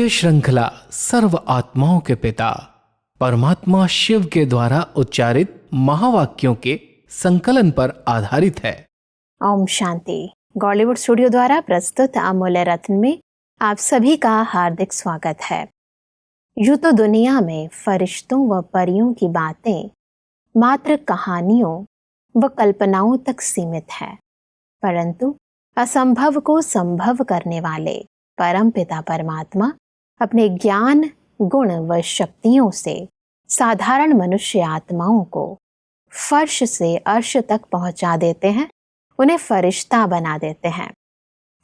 श्रृंखला सर्व आत्माओं के पिता परमात्मा शिव के द्वारा उच्चारित महावाक्यों के संकलन पर आधारित है। ओम शांति। बॉलीवुड स्टूडियो द्वारा प्रस्तुत अमूल्य रत्न में आप सभी का हार्दिक स्वागत है। यूं तो दुनिया में फरिश्तों व परियों की बातें मात्र कहानियों व कल्पनाओं तक सीमित है, परंतु असंभव को संभव करने वाले परम पिता परमात्मा अपने ज्ञान, गुण व शक्तियों से साधारण मनुष्य आत्माओं को फर्श से अर्श तक पहुंचा देते हैं, उन्हें फरिश्ता बना देते हैं।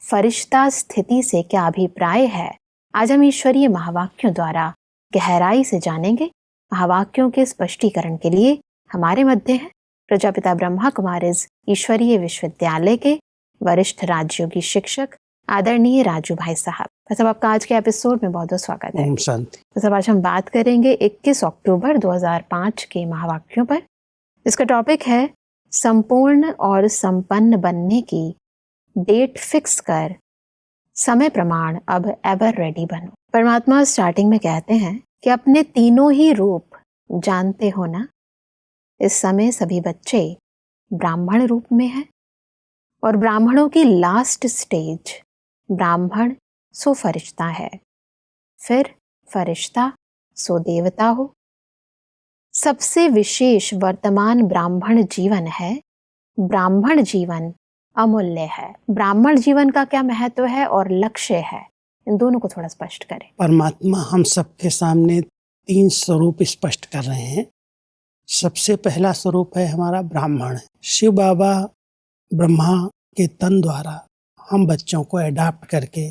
फरिश्ता स्थिति से क्या अभिप्राय है, आज हम ईश्वरीय महावाक्यों द्वारा गहराई से जानेंगे। महावाक्यों के स्पष्टीकरण के लिए हमारे मध्य हैं प्रजापिता ब्रह्मा कुमारीज ईश्वरीय विश्वविद्यालय के वरिष्ठ राजयोगी शिक्षक आदरणीय राजू भाई साहब। सब आपका आज के एपिसोड में बहुत बहुत स्वागत है। ओम शांति। तो सब आज हम बात करेंगे 21 अक्टूबर 2005 के महावाक्यों पर। इसका टॉपिक है संपूर्ण और संपन्न बनने की डेट फिक्स कर, समय प्रमाण अब एवर रेडी बनो। परमात्मा स्टार्टिंग में कहते हैं कि अपने तीनों ही रूप जानते हो ना। इस समय सभी बच्चे ब्राह्मण रूप में हैं और ब्राह्मणों की लास्ट स्टेज ब्राह्मण सो फरिश्ता है, फिर फरिश्ता सो देवता हो। सबसे विशेष वर्तमान ब्राह्मण जीवन है। ब्राह्मण जीवन अमूल्य है। ब्राह्मण जीवन का क्या महत्व है और लक्ष्य है, इन दोनों को थोड़ा स्पष्ट करें। परमात्मा हम सबके सामने 3 स्वरूप स्पष्ट कर रहे हैं। सबसे पहला स्वरूप है हमारा ब्राह्मण। शिव बाबा ब्रह्मा के तन द्वारा हम बच्चों को अडॉप्ट करके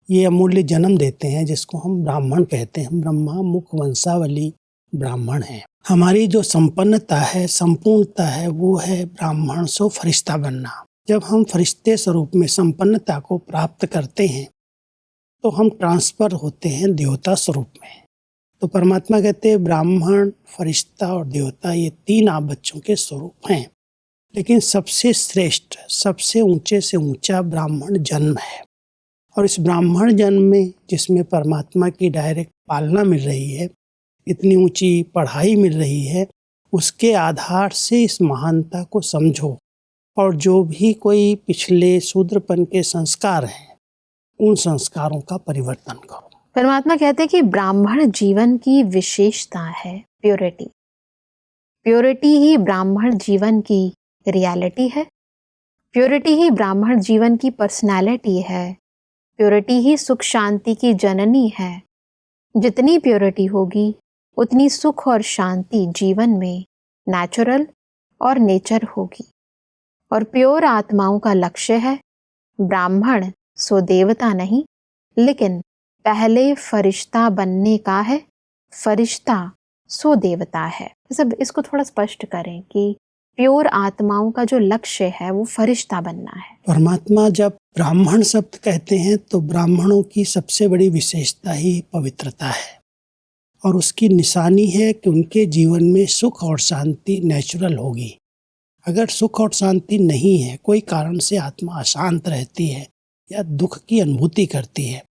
ये अमूल्य जन्म देते हैं, जिसको हम ब्राह्मण कहते हैं। हम ब्रह्मा मुख वंशावली ब्राह्मण हैं। हमारी जो संपन्नता है, संपूर्णता है, वो है ब्राह्मण सो फरिश्ता बनना। जब हम फरिश्ते स्वरूप में संपन्नता को प्राप्त करते हैं तो हम ट्रांसफर होते हैं देवता स्वरूप में। तो परमात्मा कहते हैं ब्राह्मण, फरिश्ता और देवता, ये 3 आप बच्चों के स्वरूप हैं। लेकिन सबसे श्रेष्ठ, सबसे ऊंचे से ऊंचा ब्राह्मण जन्म है। और इस ब्राह्मण जन्म में, जिसमें परमात्मा की डायरेक्ट पालना मिल रही है, इतनी ऊंची पढ़ाई मिल रही है, उसके आधार से इस महानता को समझो। और जो भी कोई पिछले शूद्रपन के संस्कार हैं, उन संस्कारों का परिवर्तन करो। परमात्मा कहते हैं कि ब्राह्मण जीवन की विशेषता है प्योरिटी। प्योरिटी ही ब्राह्मण जीवन की रियलिटी है। प्योरिटी ही ब्राह्मण जीवन की पर्सनालिटी है। प्योरिटी ही सुख शांति की जननी है। जितनी प्योरिटी होगी उतनी सुख और शांति जीवन में नेचुरल और नेचर होगी। और प्योर आत्माओं का लक्ष्य है ब्राह्मण सो देवता नहीं, लेकिन पहले फरिश्ता बनने का है। फरिश्ता सो देवता है। सब इसको थोड़ा स्पष्ट करें कि प्योर आत्माओं का जो लक्ष्य है वो फरिश्ता बनना है। परमात्मा जब ब्राह्मण शब्द कहते हैं तो ब्राह्मणों की सबसे बड़ी विशेषता ही पवित्रता है। और उसकी निशानी है कि उनके जीवन में सुख और शांति नेचुरल होगी। अगर सुख और शांति नहीं है, कोई कारण से आत्मा अशांत रहती है या दुख की अनुभूति करती है,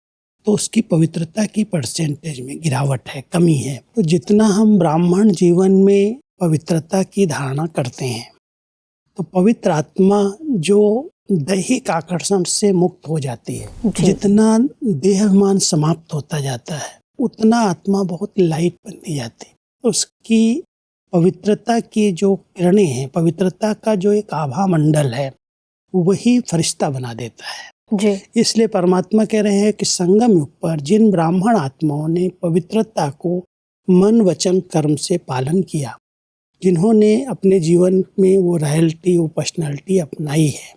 तो उसकी पवित्रता की परसेंटेज में गिरावट है, कमी है। तो जितना हम ब्राह्मण जीवन में पवित्रता की धारणा करते हैं, तो पवित्र आत्मा जो दैहिक आकर्षण से मुक्त हो जाती है, जितना देहाभिमान समाप्त होता जाता है, उतना आत्मा बहुत लाइट बनती जाती है। उसकी पवित्रता की जो किरणें हैं, पवित्रता का जो एक आभा मंडल है, वही फरिश्ता बना देता है जी। इसलिए परमात्मा कह रहे हैं कि संगम युग पर जिन ब्राह्मण आत्माओं ने पवित्रता को मन वचन कर्म से पालन किया, जिन्होंने अपने जीवन में वो रॉयल्टी, वो पर्सनालिटी अपनाई है,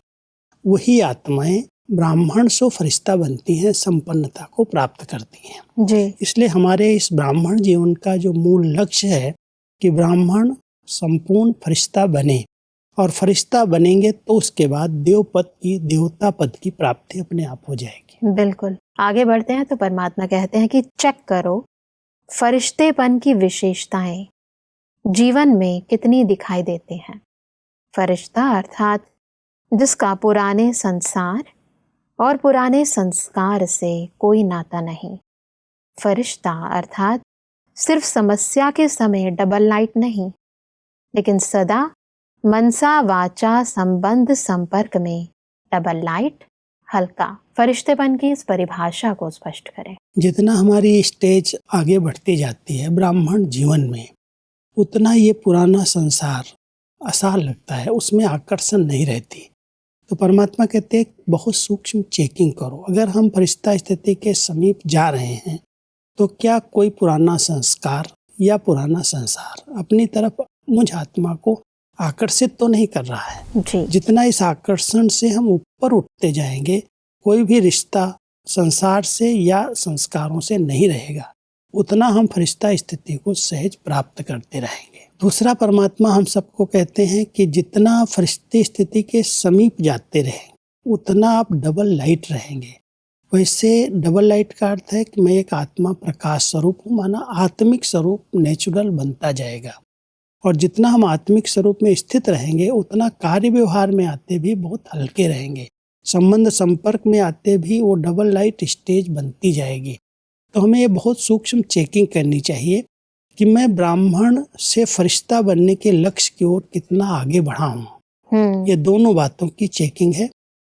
वही आत्माएं ब्राह्मण सो फरिश्ता बनती हैं, संपन्नता को प्राप्त करती हैं जी। इसलिए हमारे इस ब्राह्मण जीवन का जो मूल लक्ष्य है कि ब्राह्मण संपूर्ण फरिश्ता बने। और फरिश्ता बनेंगे तो उसके बाद देवता पद की प्राप्ति अपने आप हो जाएगी। बिल्कुल। आगे बढ़ते हैं तो परमात्मा कहते हैं कि चेक करो फरिश्तेपन की विशेषताएं जीवन में कितनी दिखाई देते हैं। फरिश्ता अर्थात जिसका पुराने संसार और पुराने संस्कार से कोई नाता नहीं, फरिश्ता अर्थात सिर्फ समस्या के समय डबल लाइट नहीं, लेकिन सदा मनसा वाचा संबंध संपर्क में डबल लाइट, हल्का। फरिश्तेपन की इस परिभाषा को स्पष्ट करें। जितना हमारी स्टेज आगे बढ़ती जाती है ब्राह्मण जीवन में, उतना ये पुराना संसार आसान लगता है, उसमें आकर्षण नहीं रहती। तो परमात्मा कहते हैं बहुत सूक्ष्म चेकिंग करो। अगर हम फरिश्ता स्थिति के समीप जा रहे हैं तो क्या कोई पुराना संस्कार या पुराना संसार अपनी तरफ मुझ आत्मा को आकर्षित तो नहीं कर रहा है। जी। जितना इस आकर्षण से हम ऊपर उठते जाएंगे, कोई भी रिश्ता संसार से या संस्कारों से नहीं रहेगा, उतना हम फरिश्ता स्थिति को सहज प्राप्त करते रहेंगे। दूसरा, परमात्मा हम सबको कहते हैं कि जितना फरिश्ते स्थिति के समीप जाते रहें उतना आप डबल लाइट रहेंगे। वैसे डबल लाइट का अर्थ है कि मैं एक आत्मा प्रकाश स्वरूप हूँ, माना आत्मिक स्वरूप नेचुरल बनता जाएगा। और जितना हम आत्मिक स्वरूप में स्थित रहेंगे उतना कार्य व्यवहार में आते भी बहुत हल्के रहेंगे, संबंध संपर्क में आते भी वो डबल लाइट स्टेज बनती जाएगी। तो हमें ये बहुत सूक्ष्म चेकिंग करनी चाहिए कि मैं ब्राह्मण से फरिश्ता बनने के लक्ष्य की ओर कितना आगे बढ़ा हूँ। ये दोनों बातों की चेकिंग है।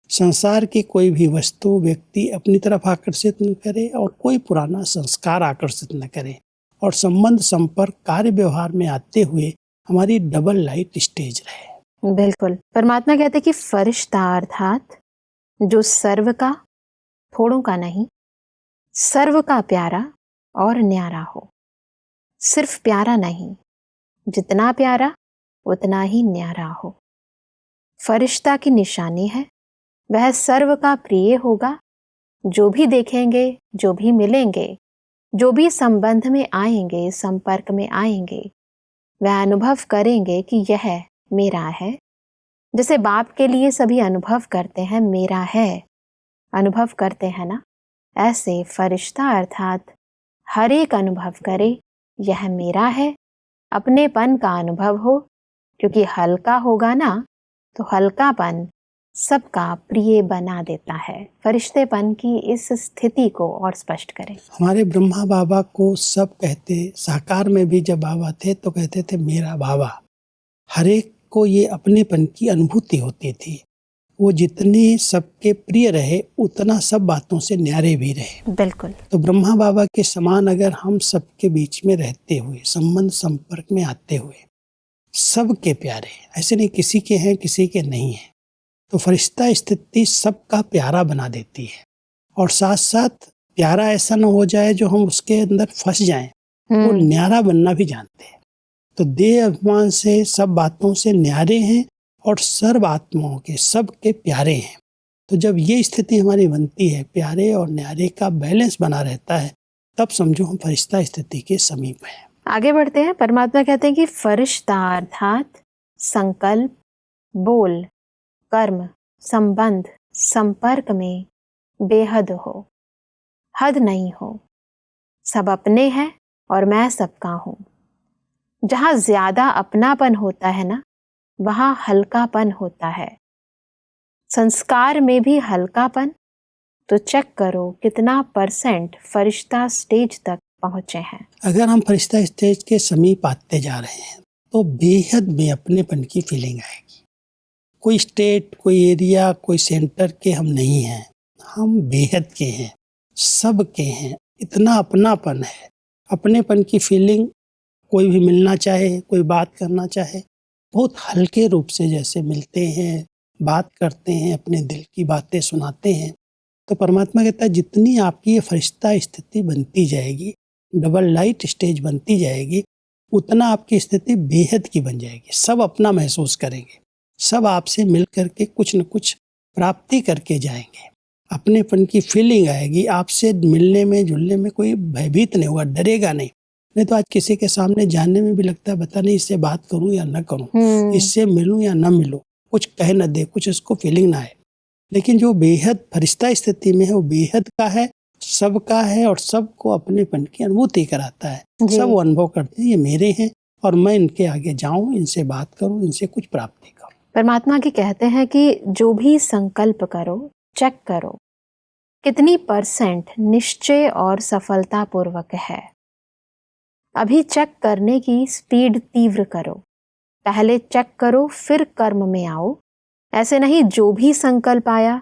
संसार की कोई भी वस्तु व्यक्ति अपनी तरफ आकर्षित न करे और कोई पुराना संस्कार आकर्षित न करे, और संबंध संपर्क कार्य व्यवहार में आते हुए हमारी डबल लाइट स्टेज रहे। बिल्कुल। परमात्मा कहते हैं कि फरिश्ता अर्थात जो सर्व का, थोड़ों का नहीं, सर्व का प्यारा और न्यारा हो। सिर्फ प्यारा नहीं, जितना प्यारा उतना ही न्यारा हो। फरिश्ता की निशानी है वह सर्व का प्रिय होगा। जो भी देखेंगे, जो भी मिलेंगे, जो भी संबंध में आएंगे, संपर्क में आएंगे, वह अनुभव करेंगे कि यह मेरा है। जैसे बाप के लिए सभी अनुभव करते हैं, मेरा है, अनुभव करते हैं ना, ऐसे फरिश्ता अर्थात हर एक अनुभव करे यह मेरा है, अपनेपन का अनुभव हो। क्योंकि हल्का होगा ना, तो हल्कापन सबका प्रिय बना देता है। फरिश्तेपन की इस स्थिति को और स्पष्ट करें। हमारे ब्रह्मा बाबा को सब कहते, साकार में भी जब बाबा थे तो कहते थे मेरा बाबा। हर एक को ये अपनेपन की अनुभूति होती थी। वो जितने सबके प्रिय रहे उतना सब बातों से न्यारे भी रहे। बिल्कुल। तो ब्रह्मा बाबा के समान अगर हम सबके बीच में रहते हुए, संबंध संपर्क में आते हुए, सबके प्यारे, ऐसे नहीं किसी के हैं किसी के नहीं है, तो फरिश्ता स्थिति सबका प्यारा बना देती है। और साथ साथ प्यारा ऐसा न हो जाए जो हम उसके अंदर फंस जाएं, वो न्यारा बनना भी जानते हैं। तो देह अभिमान से, सब बातों से न्यारे हैं और सर्व आत्माओं के सबके प्यारे हैं। तो जब ये स्थिति हमारी बनती है, प्यारे और न्यारे का बैलेंस बना रहता है, तब समझो हम फरिश्ता स्थिति के समीप हैं। आगे बढ़ते हैं। परमात्मा कहते हैं कि फरिश्ता अर्थात संकल्प, बोल, कर्म, संबंध, संपर्क में बेहद हो, हद नहीं हो। सब अपने हैं और मैं सबका हूँ। जहाँ ज्यादा अपनापन होता है ना, वहाँ हल्कापन होता है। संस्कार में भी हल्कापन, तो चेक करो कितना % फरिश्ता स्टेज तक पहुंचे हैं। अगर हम फरिश्ता स्टेज के समीप आते जा रहे हैं तो बेहद में अपनेपन की फीलिंग आएगी। कोई स्टेट, कोई एरिया, कोई सेंटर के हम नहीं हैं, हम बेहद के हैं, सब के हैं। इतना अपनापन है, अपनेपन की फीलिंग। कोई भी मिलना चाहे, कोई बात करना चाहे, बहुत हल्के रूप से जैसे मिलते हैं, बात करते हैं, अपने दिल की बातें सुनाते हैं। तो परमात्मा कहता है जितनी आपकी ये फरिश्ता स्थिति बनती जाएगी, डबल लाइट स्टेज बनती जाएगी, उतना आपकी स्थिति बेहद की बन जाएगी। सब अपना महसूस करेंगे, सब आपसे मिल करके कुछ न कुछ प्राप्ति करके जाएंगे। अपनेपन की फीलिंग आएगी। आपसे मिलने में, जुलने में कोई भयभीत नहीं होगा, डरेगा नहीं। नहीं तो आज किसी के सामने जानने में भी लगता है पता नहीं इससे बात करूं या न करूं, इससे मिलूं या न मिलूं, कुछ कह न दे, कुछ इसको फीलिंग ना आए। लेकिन जो बेहद फरिश्ता स्थिति में है वो बेहद का है, सबका है और सबको अपनेपन की अनुभूति कराता है। सब वो अनुभव करते हैं ये मेरे हैं और मैं इनके आगे जाऊं, इनसे बात करूं, इनसे कुछ प्राप्ति करूं। परमात्मा की कहते हैं कि जो भी संकल्प करो, चेक करो कितनी परसेंट निश्चय और सफलतापूर्वक है। अभी चेक करने की स्पीड तीव्र करो। पहले चेक करो फिर कर्म में आओ। ऐसे नहीं जो भी संकल्प आया,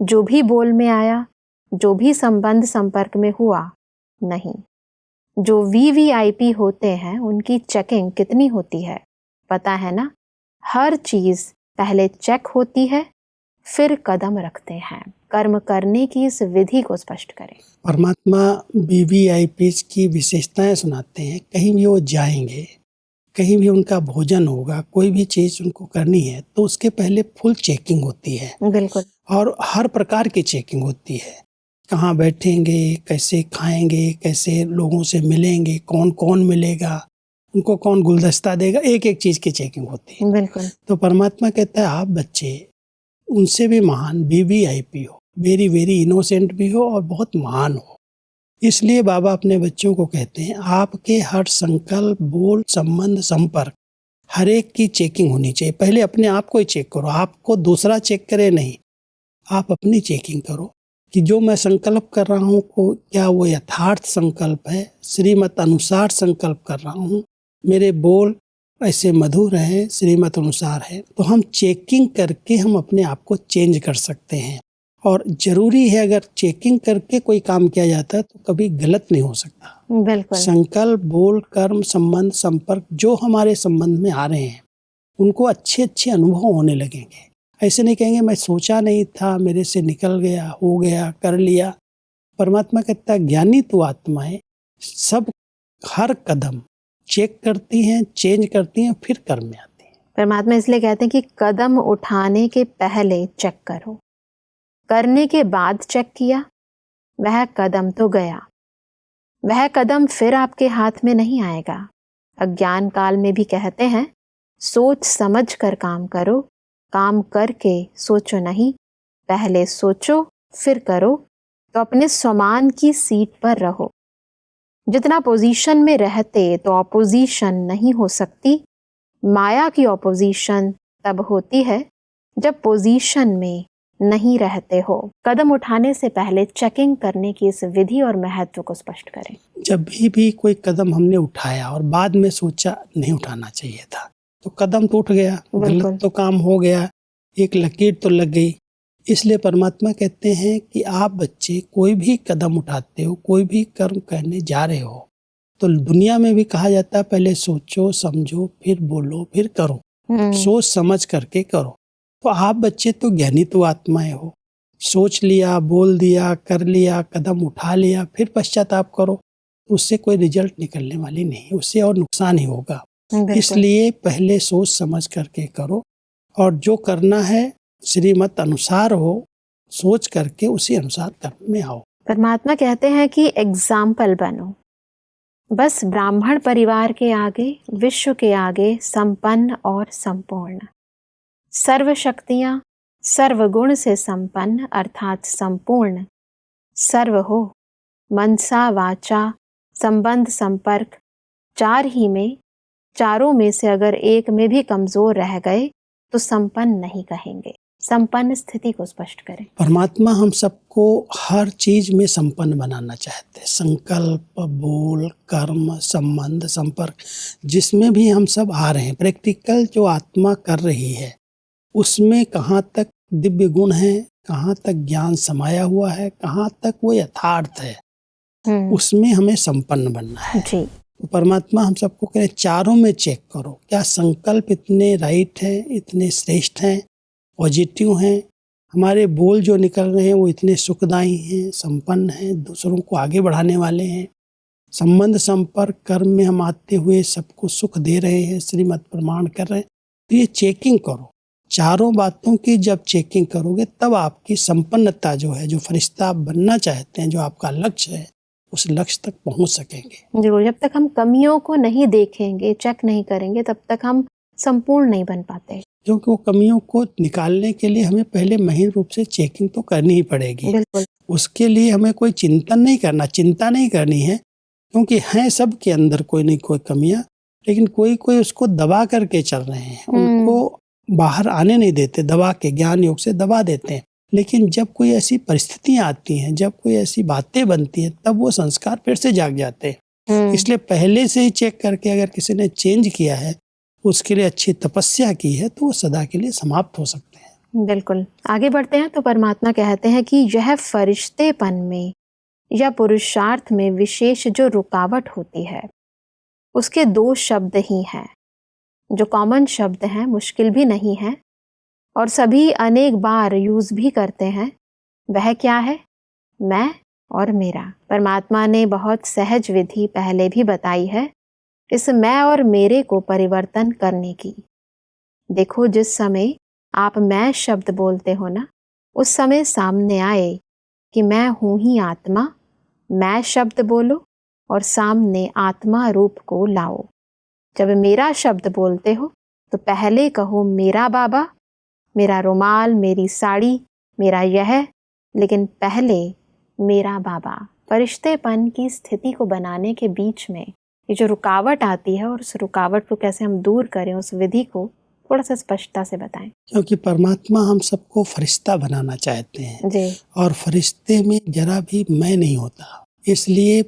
जो भी बोल में आया, जो भी संबंध संपर्क में हुआ, नहीं। जो वीवीआईपी होते हैं उनकी चेकिंग कितनी होती है पता है ना। हर चीज पहले चेक होती है फिर कदम रखते हैं। कर्म करने की इस विधि को स्पष्ट करें। परमात्मा वीवीआईपी की विशेषताएं सुनाते हैं। कहीं भी वो जाएंगे, कहीं भी उनका भोजन होगा, कोई भी चीज उनको करनी है तो उसके पहले फुल चेकिंग होती है। बिल्कुल। और हर प्रकार की चेकिंग होती है। कहाँ बैठेंगे, कैसे खाएंगे, कैसे लोगों से मिलेंगे, कौन कौन मिलेगा, उनको कौन गुलदस्ता देगा, एक एक चीज की चेकिंग होती है। बिल्कुल। तो परमात्मा कहता है आप बच्चे उनसे भी महान वीवीआईपी हो, वेरी वेरी इनोसेंट भी हो और बहुत महान हो। इसलिए बाबा अपने बच्चों को कहते हैं आपके हर संकल्प, बोल, संबंध, संपर्क, हर एक की चेकिंग होनी चाहिए। पहले अपने आप को ही चेक करो, आपको दूसरा चेक करे नहीं, आप अपनी चेकिंग करो कि जो मैं संकल्प कर रहा हूँ को क्या वो यथार्थ संकल्प है, श्रीमत अनुसार संकल्प कर रहा हूँ, मेरे बोल ऐसे मधुर हैं, श्रीमत अनुसार है। तो हम चेकिंग करके हम अपने आप को चेंज कर सकते हैं। और जरूरी है अगर चेकिंग करके कोई काम किया जाता है तो कभी गलत नहीं हो सकता। बिल्कुल। संकल्प, बोल, कर्म, संबंध, संपर्क जो हमारे संबंध में आ रहे हैं उनको अच्छे अच्छे अनुभव होने लगेंगे। ऐसे नहीं कहेंगे मैं सोचा नहीं था, मेरे से निकल गया, हो गया, कर लिया। परमात्मा कहता है ज्ञानी तो आत्माएं सब हर कदम चेक करती हैं, चेंज करती हैं, फिर कर्म में आती हैं। परमात्मा इसलिए कहते हैं कि कदम उठाने के पहले चेक करो। करने के बाद चेक किया, वह कदम तो गया, वह कदम फिर आपके हाथ में नहीं आएगा। अज्ञान काल में भी कहते हैं सोच समझ कर काम करो, काम करके सोचो नहीं। पहले सोचो फिर करो तो अपने स्वमान की सीट पर रहो। जितना पोजीशन में रहते तो ऑपोजिशन नहीं हो सकती। माया की ऑपोजिशन तब होती है जब पोजीशन में नहीं रहते हो। कदम उठाने से पहले चेकिंग करने की इस विधि और महत्व को स्पष्ट करें। जब भी कोई कदम हमने उठाया और बाद में सोचा नहीं उठाना चाहिए था तो कदम तो उठ गया, गलत तो काम हो गया, एक लकीर तो लग गई। इसलिए परमात्मा कहते हैं कि आप बच्चे कोई भी कदम उठाते हो, कोई भी कर्म करने जा रहे हो तो दुनिया में भी कहा जाता है पहले सोचो समझो फिर बोलो फिर करो, सोच समझ करके करो। तो आप बच्चे तो ज्ञानी तो आत्माएं हो, सोच लिया, बोल दिया, कर लिया, कदम उठा लिया, फिर पश्चाताप करो तो उससे कोई रिजल्ट निकलने वाली नहीं, उससे और नुकसान ही होगा। इसलिए पहले सोच समझ करके करो और जो करना है श्रीमत अनुसार हो, सोच करके उसी अनुसार कर्म में आओ। परमात्मा कहते हैं कि एग्जाम्पल बनो। बस ब्राह्मण परिवार के आगे, विश्व के आगे संपन्न और संपूर्ण, सर्व शक्तियां, सर्वगुण से संपन्न अर्थात संपूर्ण, सर्व हो। मनसा, वाचा, संबंध, संपर्क, चार ही में, चारों में से अगर एक में भी कमजोर रह गए तो संपन्न नहीं कहेंगे। संपन्न स्थिति को स्पष्ट करें। परमात्मा हम सबको हर चीज में संपन्न बनाना चाहते हैं। संकल्प, बोल, कर्म, संबंध, संपर्क, जिसमें भी हम सब आ रहे हैं, प्रैक्टिकल जो आत्मा कर रही है उसमें कहाँ तक दिव्य गुण है, कहाँ तक ज्ञान समाया हुआ है, कहाँ तक वो यथार्थ है, उसमें हमें संपन्न बनना है जी। तो परमात्मा हम सबको कह रहे चारों में चेक करो, क्या संकल्प इतने राइट हैं, इतने श्रेष्ठ हैं, पॉजिटिव हैं, हमारे बोल जो निकल रहे हैं वो इतने सुखदायी हैं, संपन्न हैं, दूसरों को आगे बढ़ाने वाले हैं, संबंध, संपर्क, कर्म में हम आते हुए सबको सुख दे रहे हैं, श्रीमत प्रमाण कर रहे हैं। तो ये चेकिंग करो। चारों बातों की जब चेकिंग करोगे तब आपकी संपन्नता जो है, जो फरिश्ता आप बनना चाहते हैं, जो आपका लक्ष्य है, उस लक्ष्य तक पहुंच सकेंगे। जरूर। जब तक हम कमियों को नहीं देखेंगे, चेक नहीं करेंगे, तब तक हम संपूर्ण नहीं बन पाते। क्योंकि वो कमियों को निकालने के लिए हमें पहले महीन रूप से चेकिंग तो करनी ही पड़ेगी। बिल्कुल। उसके लिए हमें कोई चिंतन नहीं करना, चिंता नहीं करनी है, क्योंकि हैं सब के अंदर कोई नहीं कोई कमियां, लेकिन कोई कोई उसको दबा करके चल रहे हैं, उनको बाहर आने नहीं देते, दबा के ज्ञान योग से दबा देते हैं। लेकिन जब कोई ऐसी परिस्थितियां आती हैं, जब कोई ऐसी बातें बनती हैं, तब वो संस्कार फिर से जाग जाते हैं। इसलिए पहले से ही चेक करके अगर किसी ने चेंज किया है, उसके लिए अच्छी तपस्या की है, तो वो सदा के लिए समाप्त हो सकते हैं। बिल्कुल। आगे बढ़ते हैं तो परमात्मा कहते हैं कि यह फरिश्तेपन में या पुरुषार्थ में विशेष जो रुकावट होती है, उसके 2 शब्द ही हैं, जो कॉमन शब्द हैं, मुश्किल भी नहीं है और सभी अनेक बार यूज भी करते हैं। वह क्या है? मैं और मेरा। परमात्मा ने बहुत सहज विधि पहले भी बताई है इस मैं और मेरे को परिवर्तन करने की। देखो, जिस समय आप मैं शब्द बोलते हो ना, उस समय सामने आए कि मैं हूं ही आत्मा, मैं शब्द बोलो और सामने आत्मा रूप को लाओ। जब मेरा शब्द बोलते हो तो पहले कहो मेरा बाबा, मेरा रुमाल, मेरी साड़ी, मेरा यह, लेकिन पहले मेरा बाबा। फरिश्तेपन की स्थिति को बनाने के बीच में ये जो रुकावट आती है और उस रुकावट को कैसे हम दूर करें, उस विधि को थोड़ा सा स्पष्टता से बताएं। क्योंकि परमात्मा हम सबको फरिश्ता बनाना चाहते हैं जी। और फरिश्ते में जरा भी मैं नहीं होता। इसलिए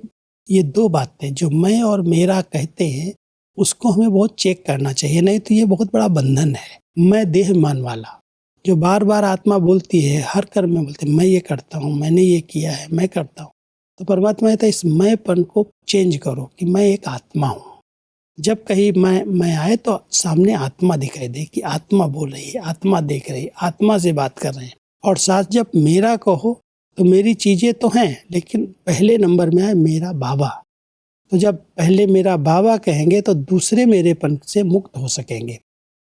ये 2 बातें जो मैं और मेरा कहते हैं, उसको हमें बहुत चेक करना चाहिए, नहीं तो ये बहुत बड़ा बंधन है। मैं देहमान वाला जो बार बार आत्मा बोलती है, हर कर्म में बोलते मैं ये करता हूँ, मैंने ये किया है, मैं करता हूँ। तो परमात्मा कहता है इस मैंपन को चेंज करो कि मैं एक आत्मा हूँ। जब कहीं मैं आए तो सामने आत्मा दिखाई दे कि आत्मा बोल रही है, आत्मा देख रही है, आत्मा से बात कर रहे हैं। और साथ जब मेरा कहो तो मेरी चीजें तो हैं, लेकिन पहले नंबर में आए मेरा बाबा। तो जब पहले मेरा बाबा कहेंगे तो दूसरे मेरेपन से मुक्त हो सकेंगे।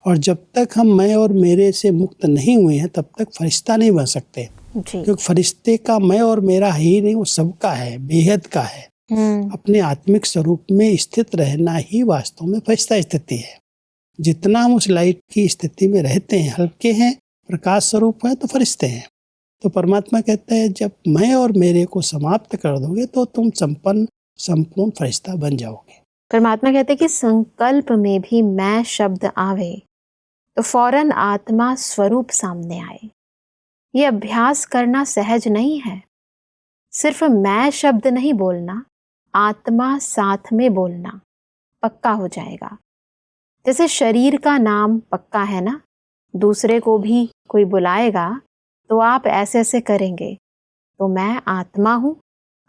और जब तक हम मैं और मेरे से मुक्त नहीं हुए हैं, तब तक फरिश्ता नहीं बन सकते। क्योंकि फरिश्ते का मैं और मेरा है ही नहीं, वो सबका है, बेहद का है। अपने आत्मिक स्वरूप में स्थित रहना ही वास्तव में फरिश्ता स्थिति है। जितना हम उस लाइट की स्थिति में रहते हैं, हल्के हैं, प्रकाश स्वरूप है, तो फरिश्ते हैं। तो परमात्मा कहता है जब मैं और मेरे को समाप्त कर दोगे तो तुम संपूर्ण फरिश्ता बन जाओगे। परमात्मा कहते हैं कि संकल्प में भी मैं शब्द आवे तो फौरन आत्मा स्वरूप सामने आए। ये अभ्यास करना सहज नहीं है। सिर्फ मैं शब्द नहीं बोलना, आत्मा साथ में बोलना, पक्का हो जाएगा। जैसे शरीर का नाम पक्का है ना, दूसरे को भी कोई बुलाएगा तो आप ऐसे ऐसे करेंगे, तो मैं आत्मा हूँ,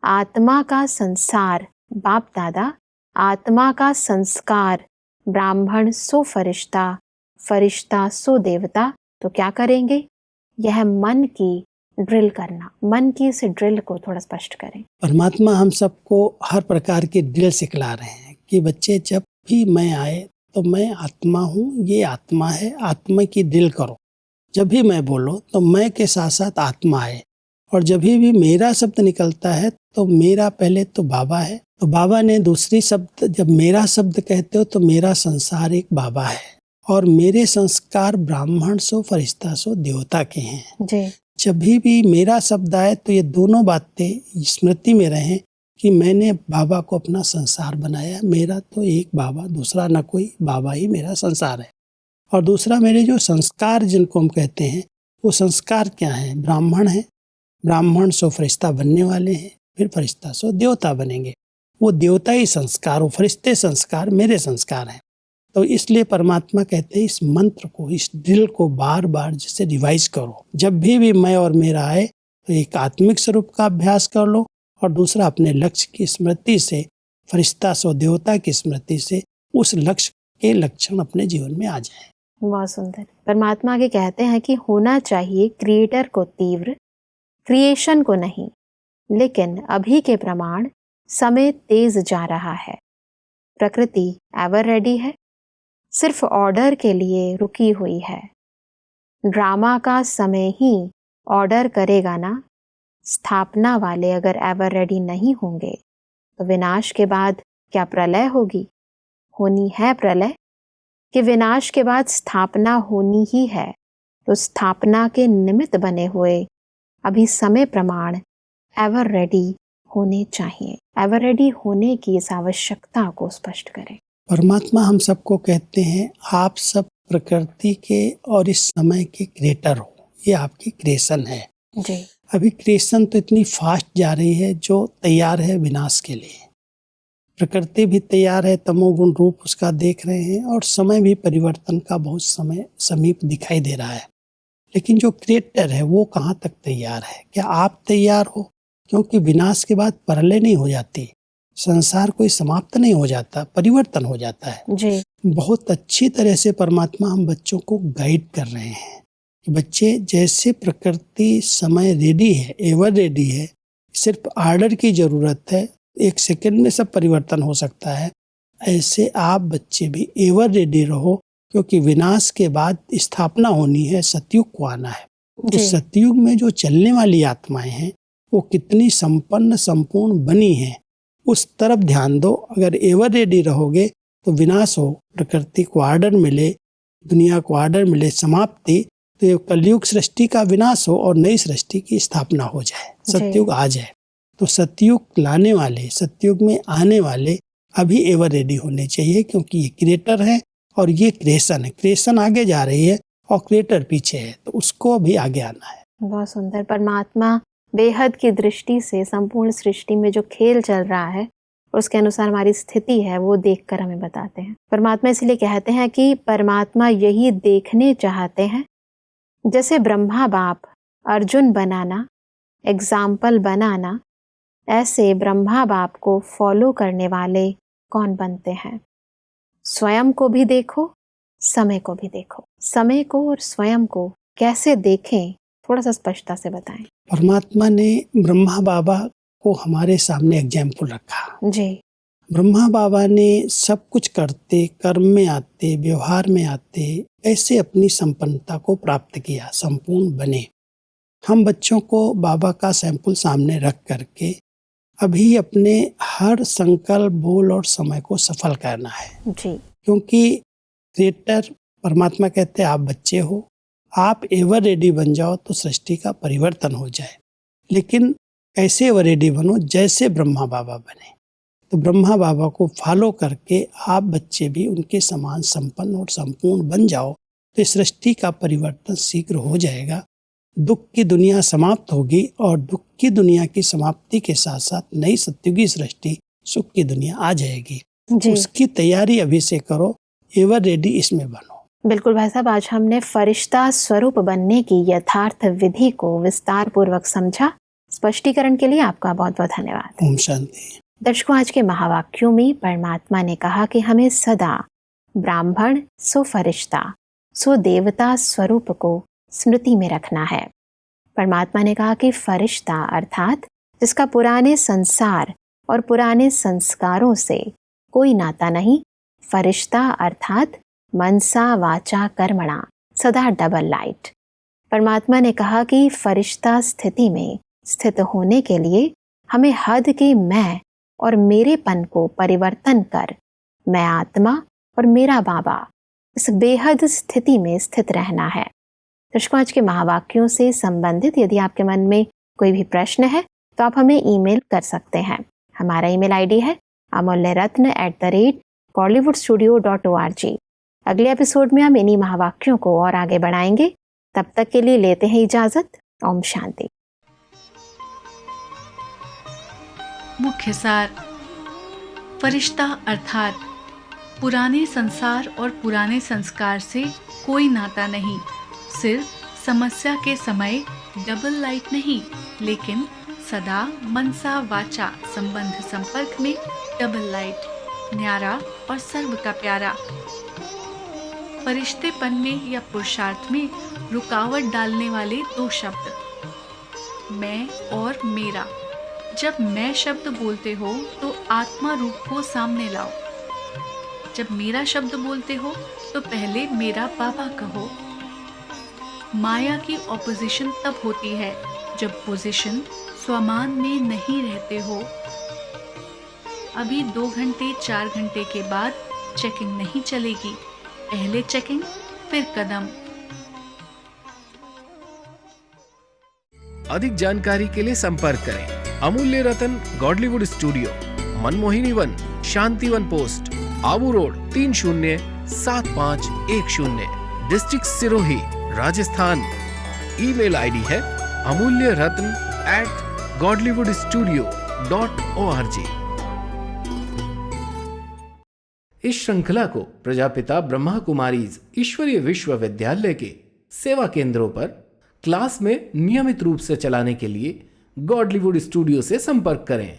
आत्मा का संसार बाप दादा, आत्मा का संस्कार ब्राह्मण सो फरिश्ता, फरिश्ता सो देवता। तो क्या करेंगे? यह मन की ड्रिल करना, मन की इस ड्रिल को थोड़ा स्पष्ट करें। परमात्मा हम सबको हर प्रकार की ड्रिल सिखला रहे हैं कि बच्चे जब भी मैं आए तो मैं आत्मा हूँ, ये आत्मा है, आत्मा की ड्रिल करो। जब भी मैं बोलो तो मैं के साथ साथ आत्मा है। और जब भी मेरा शब्द निकलता है तो मेरा पहले तो बाबा है, तो बाबा ने दूसरी शब्द, जब मेरा शब्द कहते हो तो मेरा संसार एक बाबा है और मेरे संस्कार ब्राह्मण सो फरिश्ता सो देवता के हैं जी। जब भी मेरा शब्द आए तो ये दोनों बातें स्मृति में रहें कि मैंने बाबा को अपना संसार बनाया। मेरा तो एक बाबा, दूसरा न कोई, बाबा ही मेरा संसार है। और दूसरा मेरे जो संस्कार जिनको हम कहते हैं, वो संस्कार क्या हैं? ब्राह्मण है, ब्राह्मण सो फरिश्ता बनने वाले हैं, फिर फरिश्ता सो देवता बनेंगे। वो देवता ही संस्कार, वो फरिश्ते संस्कार मेरे संस्कार हैं। तो इसलिए परमात्मा कहते हैं इस मंत्र को, इस ड्रिल को बार बार जैसे रिवाइज करो। जब भी मैं और मेरा आए तो एक आत्मिक स्वरूप का अभ्यास कर लो और दूसरा अपने लक्ष्य की स्मृति से, फरिश्ता सो देवता की स्मृति से उस लक्ष्य के लक्षण अपने जीवन में आ जाए। बहुत सुंदर। परमात्मा आगे कहते हैं कि होना चाहिए क्रिएटर को तीव्र, क्रिएशन को नहीं। लेकिन अभी के प्रमाण समय तेज जा रहा है, प्रकृति एवर रेडी है, सिर्फ ऑर्डर के लिए रुकी हुई है। ड्रामा का समय ही ऑर्डर करेगा ना। स्थापना वाले अगर एवर रेडी नहीं होंगे तो विनाश के बाद क्या प्रलय होगी? होनी है प्रलय कि विनाश के बाद स्थापना होनी ही है। तो स्थापना के निमित्त बने हुए अभी समय प्रमाण एवर रेडी होने चाहिए। एवर रेडी होने की इस आवश्यकता को स्पष्ट करें। परमात्मा हम सबको कहते हैं आप सब प्रकृति के और इस समय के क्रिएटर हो, ये आपकी क्रिएशन है। जी। अभी क्रिएशन तो इतनी फास्ट जा रही है जो तैयार है विनाश के लिए। प्रकृति भी तैयार है, तमोगुण रूप उसका देख रहे हैं, और समय भी परिवर्तन का बहुत समय समीप दिखाई दे रहा है। लेकिन जो क्रिएटर है वो कहाँ तक तैयार है? क्या आप तैयार हो? क्योंकि विनाश के बाद प्रलय नहीं हो जाती, संसार कोई समाप्त नहीं हो जाता, परिवर्तन हो जाता है। जी। बहुत अच्छी तरह से परमात्मा हम बच्चों को गाइड कर रहे हैं कि बच्चे, जैसे प्रकृति समय रेडी है, एवर रेडी है, सिर्फ आर्डर की जरूरत है, 1 सेकंड में सब परिवर्तन हो सकता है, ऐसे आप बच्चे भी एवर रेडी रहो, क्योंकि विनाश के बाद स्थापना होनी है, सतयुग को आना है। उस सतयुग में जो चलने वाली आत्माएं हैं वो कितनी संपन्न संपूर्ण बनी हैं, उस तरफ ध्यान दो। अगर एवर रेडी रहोगे तो विनाश हो, प्रकृति को आर्डर मिले, दुनिया को आर्डर मिले, समाप्ति, तो ये कलयुग सृष्टि का विनाश हो और नई सृष्टि की स्थापना हो जाए, सतयुग आ जाए। तो सतयुग लाने वाले, सतयुग में आने वाले अभी एवर रेडी होने चाहिए, क्योंकि ये क्रिएटर है और ये क्रिएशन है। क्रिएशन आगे जा रही है और क्रिएटर पीछे है, तो उसको अभी आगे आना है। बहुत सुंदर। परमात्मा बेहद की दृष्टि से संपूर्ण सृष्टि में जो खेल चल रहा है उसके अनुसार हमारी स्थिति है वो देखकर हमें बताते हैं। परमात्मा इसलिए कहते हैं कि परमात्मा यही देखने चाहते हैं, जैसे ब्रह्मा बाप अर्जुन बनाना, एग्जाम्पल बनाना, ऐसे ब्रह्मा बाप को फॉलो करने वाले कौन बनते हैं। स्वयं को भी देखो, समय को भी देखो। समय को और स्वयं को कैसे देखें, थोड़ा सा स्पष्टता से बताएं। परमात्मा ने ब्रह्मा बाबा को हमारे सामने एग्जाम्पल रखा। जी। ब्रह्मा बाबा ने सब कुछ करते, कर्म में आते, व्यवहार में आते, ऐसे अपनी संपन्नता को प्राप्त किया, संपूर्ण बने। हम बच्चों को बाबा का सैंपल सामने रख करके अभी अपने हर संकल्प, बोल और समय को सफल करना है। जी। क्योंकि क्रिएटर परमात्मा कहते हैं आप बच्चे हो, आप एवर रेडी बन जाओ तो सृष्टि का परिवर्तन हो जाए। लेकिन कैसे एवर रेडी बनो? जैसे ब्रह्मा बाबा बने। तो ब्रह्मा बाबा को फॉलो करके आप बच्चे भी उनके समान संपन्न और संपूर्ण बन जाओ, तो सृष्टि का परिवर्तन शीघ्र हो जाएगा। दुख की दुनिया समाप्त होगी और दुख की दुनिया की समाप्ति के साथ साथ नई सत्युगी सृष्टि, सुख की दुनिया आ जाएगी। उसकी तैयारी अभी से करो, एवर रेडी इसमें बनो। बिल्कुल भाई साहब, आज हमने फरिश्ता स्वरूप बनने की यथार्थ विधि को विस्तार पूर्वक समझा। स्पष्टीकरण के लिए आपका बहुत बहुत धन्यवाद। ओम शांति। दर्शकों, आज के महावाक्यों में परमात्मा ने कहा कि हमें सदा ब्राह्मण सो फरिश्ता सो देवता स्वरूप को स्मृति में रखना है। परमात्मा ने कहा कि फरिश्ता अर्थात जिसका पुराने संसार और पुराने संस्कारों से कोई नाता नहीं, फरिश्ता अर्थात मनसा वाचा कर्मणा सदा डबल लाइट। परमात्मा ने कहा कि फरिश्ता स्थिति में स्थित होने के लिए हमें हद के मैं और मेरेपन को परिवर्तन कर मैं आत्मा और मेरा बाबा, इस बेहद स्थिति में स्थित रहना है। दर्शकों, आज के महावाक्यों से संबंधित यदि आपके मन में कोई भी प्रश्न है तो आप हमें ईमेल कर सकते हैं। हमारा ईमेल आईडी है amulyaratna@bollywoodstudio.org। अगले एपिसोड में हम इन्हीं महावाक्यों को और आगे बढ़ाएंगे। तब तक के लिए लेते हैं इजाजत। ओम शांति। मुख्य सार। फरिश्ता अर्थात पुराने संसार और पुराने संस्कार से कोई नाता नहीं, सिर्फ समस्या के समय डबल लाइट नहीं, लेकिन सदा मनसा वाचा संबंध संपर्क में डबल लाइट, न्यारा और सर्व का प्यारा। फरिश्तेपन में या पुरुषार्थ में रुकावट डालने वाले 2 शब्द, मैं और मेरा। जब मैं शब्द बोलते हो तो आत्मा रूप को सामने लाओ। जब मेरा शब्द बोलते हो तो पहले मेरा बाबा कहो। माया की ऑपोजिशन तब होती है जब पोजीशन स्वमान में नहीं रहते हो। अभी 2 घंटे 4 घंटे के बाद चेकिंग नहीं चलेगी, पहले चेकिंग फिर कदम। अधिक जानकारी के लिए संपर्क करें Amulya Ratan Godlywood studio, Manmohini Van, Shantivan post, Abu road 307510, district Sirohi, Rajasthan. Email ID है अमूल्य रत्न @godlywoodstudio.org। इस श्रृंखला को प्रजापिता ब्रह्मा कुमारीज ईश्वरीय विश्वविद्यालय के सेवा केंद्रों पर क्लास में नियमित रूप से चलाने के लिए गॉडलीवुड स्टूडियो से संपर्क करें।